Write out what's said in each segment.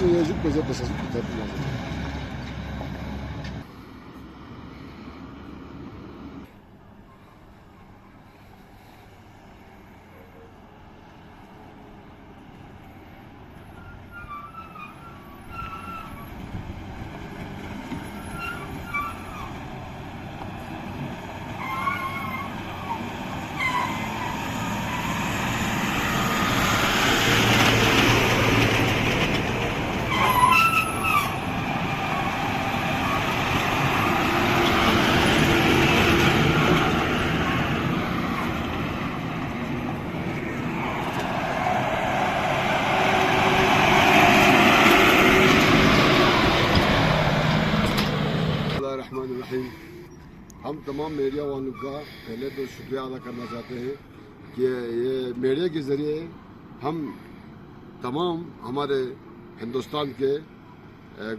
يجب كذا بس كتاب لازم. हम तमाम मीडिया वालों का पहले तो शुक्रिया अदा करना चाहते हैं कि ये मीडिया के ज़रिए हम तमाम हमारे हिंदुस्तान के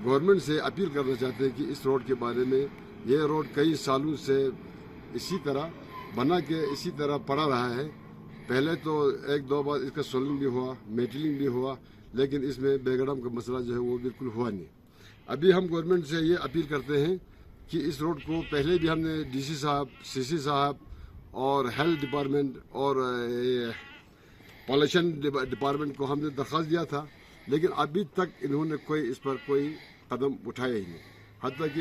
गवर्नमेंट से अपील करना चाहते हैं कि इस रोड के बारे में, ये रोड कई सालों से इसी तरह बना के इसी तरह पड़ा रहा है। पहले तो एक दो बार इसका सोलिंग भी हुआ, मेटलिंग भी हुआ, लेकिन इसमें बेगड़म का मसला जो है वो बिल्कुल हुआ नहीं। अभी हम गवर्नमेंट से ये अपील करते हैं कि इस रोड को पहले भी हमने डीसी साहब, सीसी साहब और हेल्थ डिपार्टमेंट और पॉल्यूशन डिपार्टमेंट को हमने दरख्वास्त दिया था, लेकिन अभी तक इन्होंने इस पर कोई कदम उठाया ही नहीं। हत्ता कि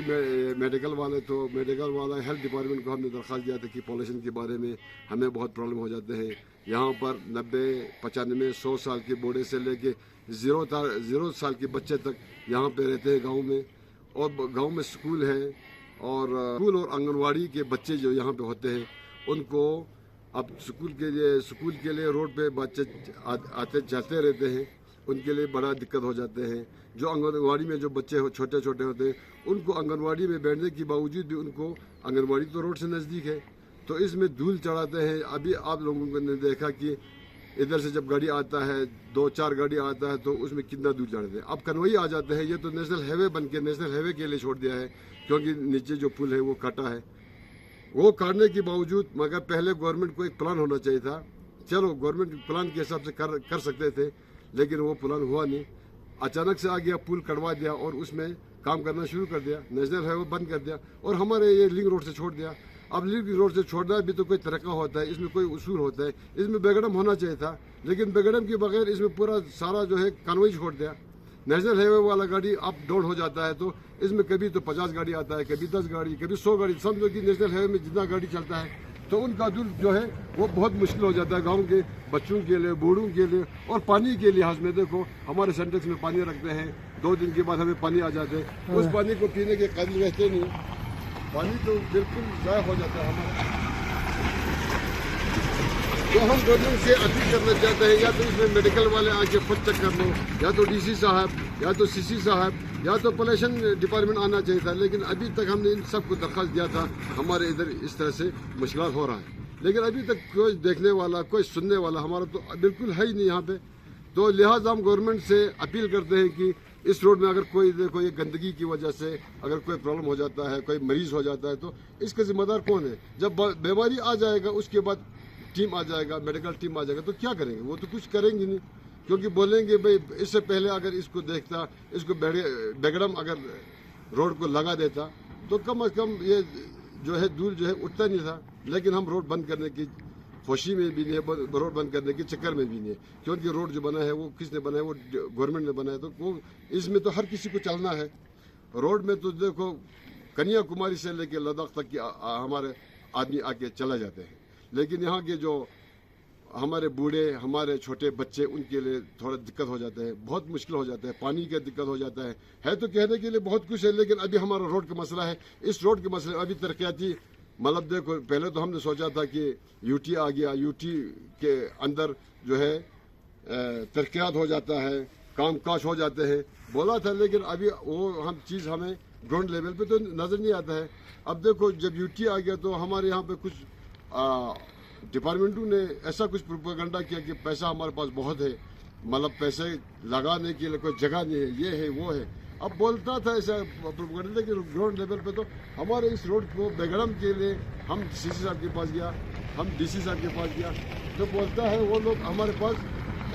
मेडिकल वाला हेल्थ डिपार्टमेंट को हमने दरख्वास्त दिया था कि पॉल्यूशन के बारे में हमें बहुत प्रॉब्लम हो जाते हैं। यहाँ पर 90, 95, 100 साल के बूढ़े से लेके 0 साल के बच्चे तक यहाँ पे रहते हैं गाँव में, और गाँव में स्कूल है और आंगनवाड़ी के बच्चे जो यहाँ पे होते हैं उनको अब स्कूल के लिए रोड पे बच्चे आते जाते रहते हैं, उनके लिए बड़ा दिक्कत हो जाते हैं। जो आंगनवाड़ी में जो बच्चे छोटे छोटे होते हैं उनको आंगनवाड़ी में बैठने के बावजूद भी उनको आंगनवाड़ी तो रोड से नज़दीक है, तो इसमें धूल चढ़ाते हैं। अभी आप लोगों ने देखा कि इधर से जब गाड़ी आता है, 2-4 गाड़ी आता है तो उसमें कितना दूर चढ़ते हैं। अब कन्वई आ जाते हैं। ये तो नेशनल हाईवे बन के नेशनल हाईवे के लिए छोड़ दिया है, क्योंकि नीचे जो पुल है वो काटा है। वो काटने के बावजूद मगर पहले गवर्नमेंट को एक प्लान होना चाहिए था। चलो गवर्नमेंट प्लान के हिसाब से कर सकते थे, लेकिन वो प्लान हुआ नहीं। अचानक से आ गया, पुल कटवा दिया और उसमें काम करना शुरू कर दिया, नेशनल हाईवे बंद कर दिया और हमारे ये लिंक रोड से छोड़ दिया। अब लिंक रोड से छोड़ना भी तो कोई तरीका होता है, इसमें कोई उसूल होता है। इसमें बेगड़म होना चाहिए था, लेकिन बेगड़म के बगैर इसमें पूरा सारा जो है कानूनी छोड़ दिया। नेशनल हाईवे वाला गाड़ी अप डाउन हो जाता है तो इसमें कभी तो 50 गाड़ी आता है, कभी 10 गाड़ी, कभी 100 गाड़ी। समझो कि नेशनल हाईवे में जितना गाड़ी चलता है तो उनका दूर जो है वो बहुत मुश्किल हो जाता है गाँव के बच्चों के लिए, बूढ़ों के लिए। और पानी के लिहाज में देखो, हमारे सेंटेक्स में पानी रखते हैं, 2 दिन के बाद हमें पानी आ जाते हैं, उस पानी को पीने के काबिल रहते नहीं, पानी तो बिल्कुल ज़ाया हो जाता है हमारा। तो हम गवर्नमेंट से अपील करना चाहते हैं, या तो इसमें मेडिकल वाले आके खुद चेक कर लो, या तो डीसी साहब, या तो सीसी साहब, या तो पॉल्यूशन डिपार्टमेंट आना चाहिए था। लेकिन अभी तक हमने इन सबको दरख्वास्त दिया था, हमारे इधर इस तरह से मुश्किल हो रहा है, लेकिन अभी तक कोई देखने वाला, कोई सुनने वाला हमारा तो बिल्कुल है ही नहीं यहाँ पे। तो लिहाजा हम गवर्नमेंट से अपील करते हैं कि इस रोड में अगर कोई देखो ये गंदगी की वजह से अगर कोई प्रॉब्लम हो जाता है, कोई मरीज हो जाता है, तो इसका जिम्मेदार कौन है? जब बीमारी आ जाएगा उसके बाद टीम आ जाएगा, मेडिकल टीम आ जाएगा, तो क्या करेंगे? वो तो कुछ करेंगे नहीं, क्योंकि बोलेंगे भाई इससे पहले अगर इसको देखता, इसको बेगड़म अगर रोड को लगा देता तो कम अज कम ये जो है दूर जो है उठता नहीं था। लेकिन हम रोड बंद करने की खुशी में भी नहीं है, रोड बंद करने के चक्कर में भी नहीं है, क्योंकि रोड जो बना है वो किसने बनाया? वो गवर्नमेंट ने बनाया। तो वो इसमें तो हर किसी को चलना है। रोड में तो देखो कन्याकुमारी से लेके लद्दाख तक की हमारे आदमी आके चला जाते हैं, लेकिन यहाँ के जो हमारे बूढ़े, हमारे छोटे बच्चे, उनके लिए थोड़ा दिक्कत हो जाता है, बहुत मुश्किल हो जाता है, पानी का दिक्कत हो जाता है तो कहने के लिए बहुत कुछ है, लेकिन अभी हमारा रोड का मसला है। इस रोड के मसले अभी तरक्याती मतलब देखो, पहले तो हमने सोचा था कि यूटी आ गया, यूटी के अंदर जो है तरक्यात हो जाता है, काम काज हो जाते हैं बोला था, लेकिन अभी वो चीज़ हमें ग्राउंड लेवल पे तो नज़र नहीं आता है। अब देखो जब यूटी आ गया तो हमारे यहाँ पे कुछ डिपार्टमेंटों ने ऐसा कुछ प्रोपेगेंडा किया कि पैसा हमारे पास बहुत है, मतलब पैसे लगाने के लिए कोई जगह नहीं है, ये है वो है। अब बोलता था ऐसा प्रोपेगेंडा कि ग्राउंड लेवल पे तो हमारे इस रोड को बेगड़म के लिए हम सीसी साहब के पास गया, हम डीसी साहब के पास गया, तो बोलता है वो लोग हमारे पास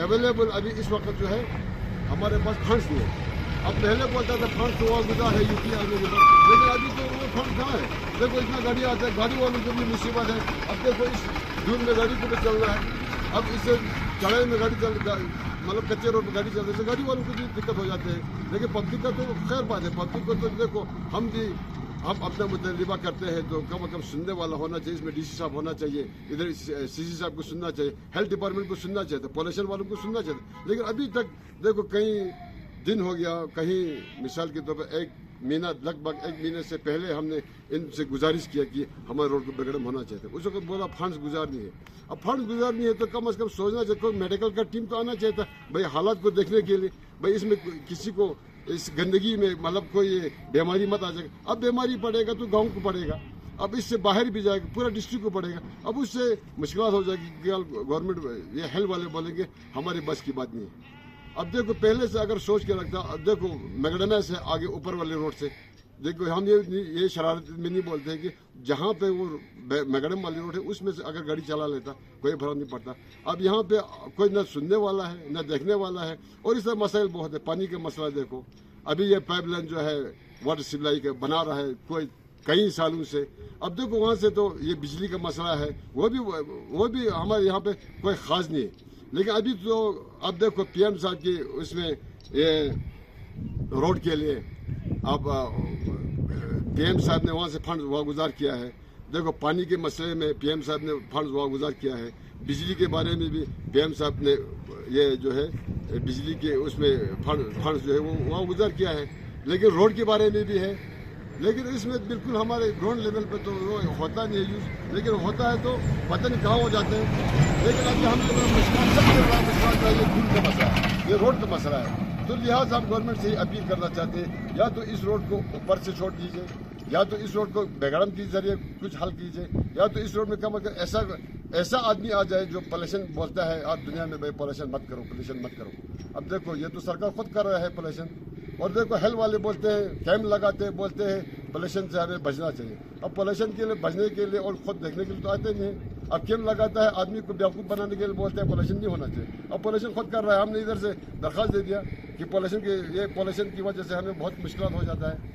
अवेलेबल अभी इस वक्त जो है हमारे पास फंड्स नहीं है। اب پہلے بولتا تھا فنڈ ہوا گزار ہے یو پی آنے کے بعد، لیکن ابھی تو وہ فنڈ کہاں ہے؟ دیکھو اتنا گاڑی آتا ہے، گاڑی والوں کو بھی مصیبت ہے. اب دیکھو اس جون میں گاڑی کو بھی چل رہا ہے، اب اس سے چڑھائی میں گاڑی مطلب کچے روڈ پہ گاڑی چل رہی ہے، گاڑی والوں کو بھی دقت ہو جاتے ہیں. لیکن پبلک کا تو خیر بات ہے، پبلک کو تو دیکھو ہم اپنا مطالبہ کرتے ہیں تو کم از کم سننے والا ہونا چاہیے. اس میں ڈی سی صاحب ہونا چاہیے، ادھر سی سی صاحب کو سننا چاہیے، ہیلتھ ڈپارٹمنٹ کو سننا چاہیے، پولیشن والوں کو سننا چاہیے. لیکن ابھی تک دیکھو کئی دن ہو گیا، کہیں مثال کے طور پر لگ بھگ ایک مہینے سے پہلے ہم نے ان سے گزارش کیا کہ ہمارے روڈ کو بیگڑم ہونا چاہیے. اس وقت بولا فنڈز گزارنی ہے. اب فنڈ گزارنی ہے تو کم از کم سوچنا چاہیے، کوئی میڈیکل کا ٹیم تو آنا چاہیے تھا بھائی حالات کو دیکھنے کے لیے. بھائی اس میں کسی کو اس گندگی میں مطلب کوئی بیماری مت آ جائے گا. اب بیماری پڑے گا تو گاؤں کو پڑے گا، اب اس سے باہر بھی جائے گا، پورا ڈسٹرکٹ کو پڑے گا. اب اس سے مشکلات ہو جائے گی. گورنمنٹ یہ ہیلتھ والے بولیں گے ہماری بس کی بات نہیں ہے. اب دیکھو پہلے سے اگر سوچ کے رکھتا، اب دیکھو میگڈمے سے آگے اوپر والے روڈ سے دیکھو ہم یہ شرارت میں نہیں بولتے ہیں کہ جہاں پہ وہ میگڈم والی روڈ ہے اس میں سے اگر گاڑی چلا لیتا کوئی فرق نہیں پڑتا. اب یہاں پہ کوئی نہ سننے والا ہے نہ دیکھنے والا ہے. اور اس طرح مسائل بہت ہے. پانی کا مسئلہ دیکھو، ابھی یہ پائپ لائن جو ہے واٹر سپلائی کا بنا رہا ہے کوئی کئی سالوں سے. اب دیکھو وہاں سے تو یہ بجلی کا مسئلہ ہے، وہ بھی ہمارے یہاں پہ کوئی خاص نہیں ہے. لیکن ابھی تو اب دیکھو پی ایم صاحب کی اس میں یہ روڈ کے لیے اب پی ایم صاحب نے وہاں سے فنڈ واگزار کیا ہے. دیکھو پانی کے مسئلے میں پی ایم صاحب نے فنڈ واگزار کیا ہے. بجلی کے بارے میں بھی پی ایم صاحب نے یہ جو ہے بجلی کے اس میں فنڈ جو ہے وہ واگزار کیا ہے. لیکن روڈ کے بارے میں بھی ہے. لیکن اس میں بالکل ہمارے گراؤنڈ لیول پہ تو وہ ہوتا نہیں ہے یوز، لیکن ہوتا ہے تو پتہ نہیں کہاں ہو جاتے ہیں. لیکن ابھی ہم سب سے بڑا مسئلہ یہ دن کا مسئلہ ہے، یہ روڈ کا مسئلہ ہے. تو لہٰذا ہم گورنمنٹ سے اپیل کرنا چاہتے ہیں یا تو اس روڈ کو اوپر سے چھوڑ دیجیے، یا تو اس روڈ کو بیگڑم کے ذریعے کچھ حل کیجیے، یا تو اس روڈ میں کم از کم ایسا آدمی آ جائے جو پولیشن بولتا ہے آپ دنیا میں بھائی پولیشن مت کرو، پولیشن مت کرو. اب دیکھو یہ تو سرکار خود کر رہا ہے پولیشن. اور دیکھو ہیلتھ والے بولتے ہیں کیمپ لگاتے ہیں، بولتے ہیں پولیشن سے ہمیں بچنا چاہیے. اب پولیشن کے لیے بچنے کے لیے اور خود دیکھنے کے لیے تو آتے نہیں ہیں. اب کیمپ لگاتا ہے آدمی کو بیوقوف بنانے کے لیے، بولتے ہیں پولیشن نہیں ہونا چاہیے. اب پولیشن خود کر رہا ہے. ہم نے ادھر سے درخواست دے دیا کہ پولیشن کی وجہ سے ہمیں بہت مشکلات ہو جاتا ہے.